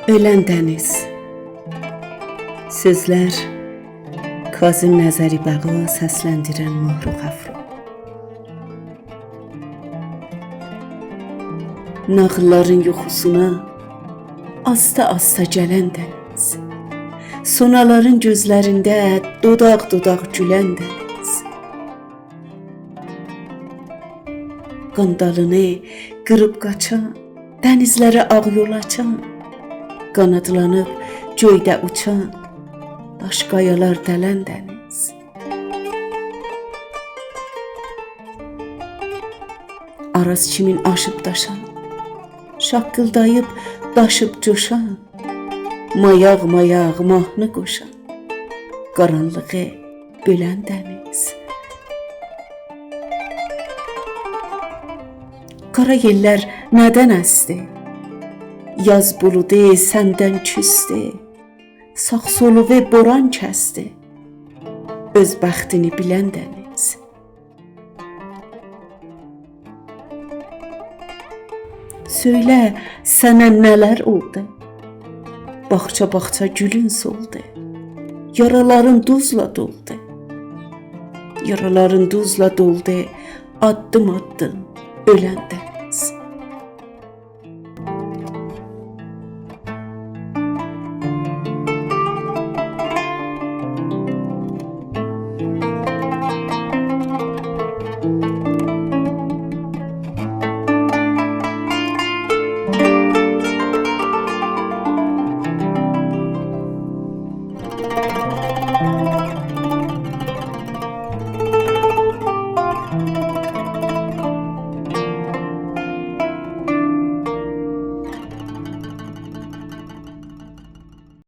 Ölən dəniz. Sözlər Kazım Nəzəribəğlı səsləndirən Mahruh Əfro. Nağılların yuxusuna asta-asta gələn dəniz. Sonaların gözlərində dodaq-dodaq gülən dəniz. Qandalını qırıb qaçan, dənizlərə ağ yol açan, qanadlanıb göydə uçan, daş qayalar dələn dəniz. Araz kimin aşıb daşan, şaqqıldayıb daşıb coşan, mayaq-mayaq mahnı qoşan, qaranlığı bölən dəniz. Qara yellər nədən əsdi? Yaz buludu səndən küsdi, sağ-soluvu boran kəsdi, öz bəxtini bilən dəniz. Söylə, sənə nələr oldu? Baxça-baxça gülün soldu, yaraların duzla doldu. Yaraların duzla doldu, addım-addım ölən dəniz.